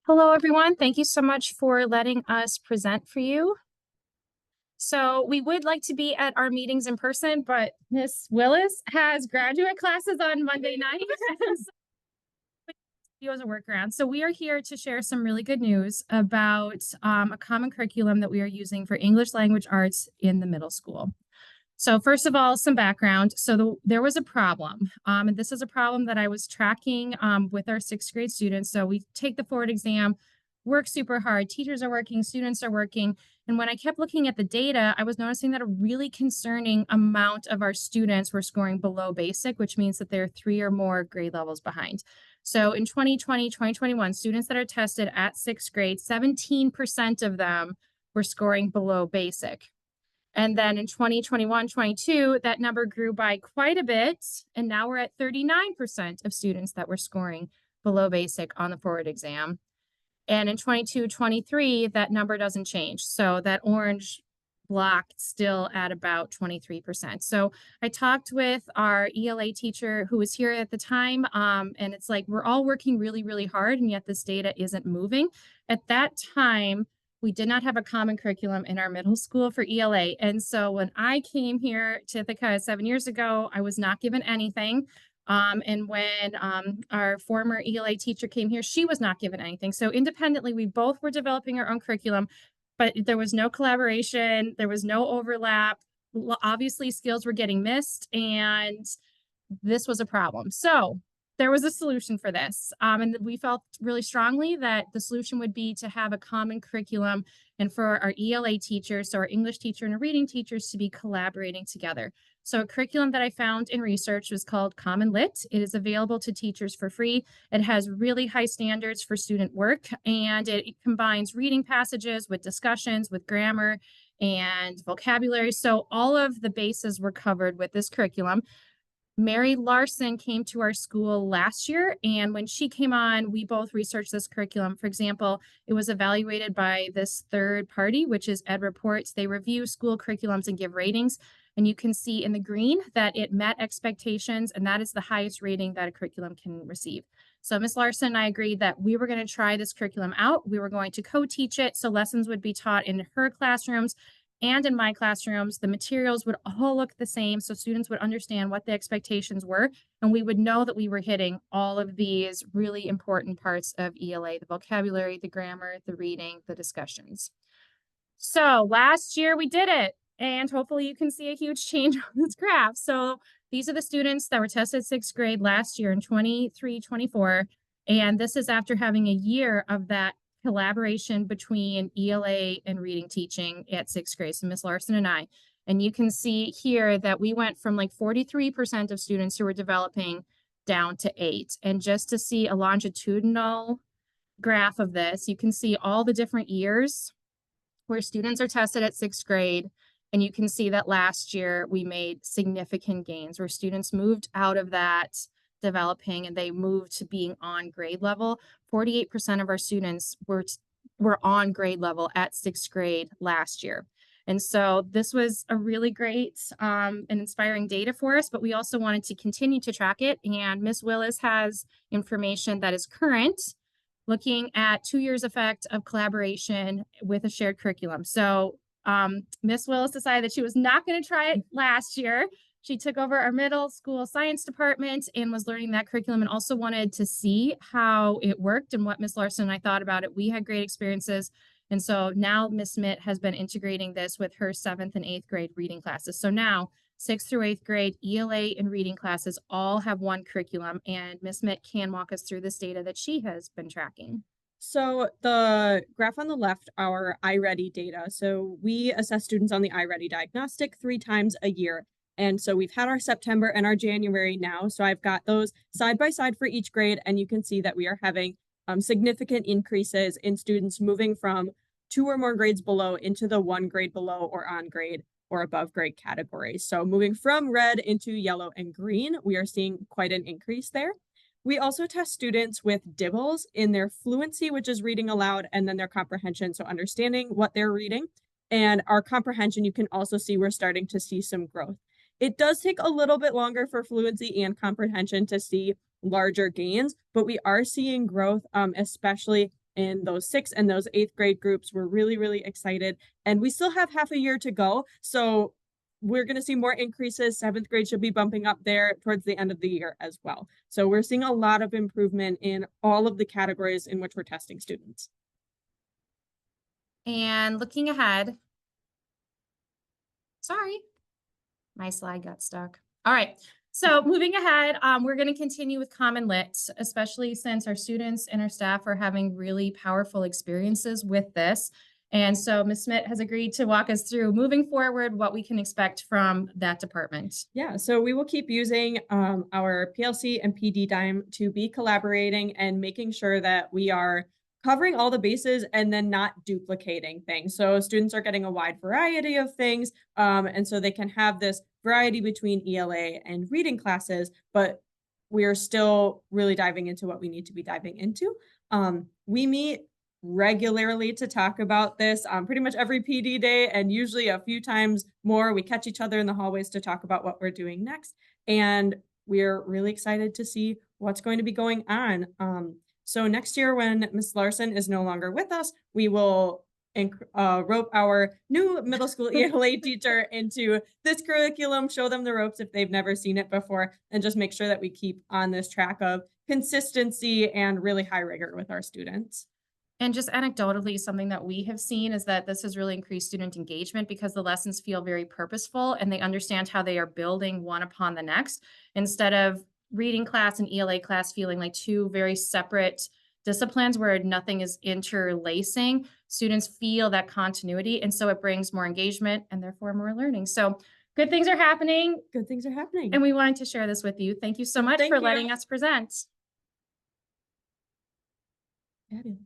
Hello, everyone. Thank you so much for letting us present for you. So we would like to be at our meetings in person, but Miss Willis has graduate classes on Monday night. So as a workaround. So we are here to share some really good news about a common curriculum that we are using for English language arts in the middle school. So first of all, some background. So there was a problem, and this is a problem that I was tracking with our sixth grade students. So we take the forward exam, work super hard. Teachers are working, students are working. And when I kept looking at the data, I was noticing that a really concerning amount of our students were scoring below basic, which means that they're 3 or more grade levels behind. So in 2020, 2021, students that are tested at sixth grade, 17% of them were scoring below basic. And then in 2021, 22, that number grew by quite a bit. And now we're at 39% of students that were scoring below basic on the forward exam. And in 22, 23, that number doesn't change. So that orange block still at about 23%. So I talked with our ELA teacher who was here at the time. And it's like, we're all working really, really hard, and yet this data isn't moving. At that time, we did not have a common curriculum in our middle school for ELA. And so when I came here to Ithaca 7 years ago, I was not given anything. And when our former ELA teacher came here, she was not given anything. So independently, we both were developing our own curriculum, but there was no collaboration. There was no overlap. Obviously, skills were getting missed, and this was a problem. So there was a solution for this. And we felt really strongly that the solution would be to have a common curriculum and for our ELA teachers, so our English teacher and our reading teachers, to be collaborating together. So a curriculum that I found in research was called Common Lit. It is available to teachers for free. It has really high standards for student work, and it combines reading passages with discussions, with grammar and vocabulary. So all of the bases were covered with this curriculum. Mary Larson came to our school last year, and when she came on, we both researched this curriculum. For example, it was evaluated by this third party, which is Ed Reports. They review school curriculums and give ratings, and you can see in the green that it met expectations, and that is the highest rating that a curriculum can receive. So Ms. Larson and I agreed that we were going to try this curriculum out. We were going to co-teach it, so lessons would be taught in her classrooms and in my classrooms. The materials would all look the same, so students would understand what the expectations were, and we would know that we were hitting all of these really important parts of ELA: the vocabulary, the grammar, the reading, the discussions. So last year we did it, and hopefully you can see a huge change on this graph. So these are the students that were tested sixth grade last year in 23, 24, and this is after having a year of that collaboration between ELA and reading teaching at sixth grade, so Miss Larson and I. And you can see here that we went from like 43% of students who were developing down to 8. And just to see a longitudinal graph of this, you can see all the different years where students are tested at sixth grade. And you can see that last year we made significant gains where students moved out of that developing and they moved to being on grade level. 48% of our students were on grade level at sixth grade last year. And so this was a really great and inspiring data for us, but we also wanted to continue to track it. And Ms. Willis has information that is current, looking at 2 years effect of collaboration with a shared curriculum. So Ms. Willis decided that she was not going to try it last year. She took over our middle school science department and was learning that curriculum, and also wanted to see how it worked and what Ms. Larson and I thought about it. We had great experiences. And so now Ms. Smith has been integrating this with her 7th and 8th grade reading classes. So now 6th through 8th grade ELA and reading classes all have one curriculum, and Ms. Smith can walk us through this data that she has been tracking. So the graph on the left, our iReady data. So we assess students on the iReady diagnostic 3 times a year. And so we've had our September and our January now. So I've got those side by side for each grade. And you can see that we are having significant increases in students moving from 2 or more grades below into the 1 grade below or on grade or above grade categories. So moving from red into yellow and green, we are seeing quite an increase there. We also test students with DIBELS in their fluency, which is reading aloud, and then their comprehension, so understanding what they're reading. And our comprehension, you can also see we're starting to see some growth. It does take a little bit longer for fluency and comprehension to see larger gains, but we are seeing growth, especially in those 6th and those 8th grade groups. We're really, really excited. And we still have half a year to go. So we're going to see more increases. 7th grade should be bumping up there towards the end of the year as well. So we're seeing a lot of improvement in all of the categories in which we're testing students. And looking ahead, sorry, my slide got stuck. All right. So moving ahead, we're going to continue with Common Lit, especially since our students and our staff are having really powerful experiences with this. And so Ms. Smith has agreed to walk us through moving forward what we can expect from that department. Yeah, so we will keep using our PLC and PD Dime to be collaborating and making sure that we are covering all the bases and then not duplicating things. So students are getting a wide variety of things, and so they can have this variety between ELA and reading classes, but we are still really diving into what we need to be diving into. We meet regularly to talk about this pretty much every PD day, and usually a few times more. We catch each other in the hallways to talk about what we're doing next. And we're really excited to see what's going to be going on. So next year, when Ms. Larson is no longer with us, we will rope our new middle school ELA teacher into this curriculum, show them the ropes if they've never seen it before, and just make sure that we keep on this track of consistency and really high rigor with our students. And just anecdotally, something that we have seen is that this has really increased student engagement because the lessons feel very purposeful and they understand how they are building one upon the next instead of reading class and ELA class feeling like two very separate disciplines where nothing is interlacing. Students feel that continuity, and so it brings more engagement and therefore more learning. So good things are happening. Good things are happening. And we wanted to share this with you. Thank you so much for letting us present. Fabulous.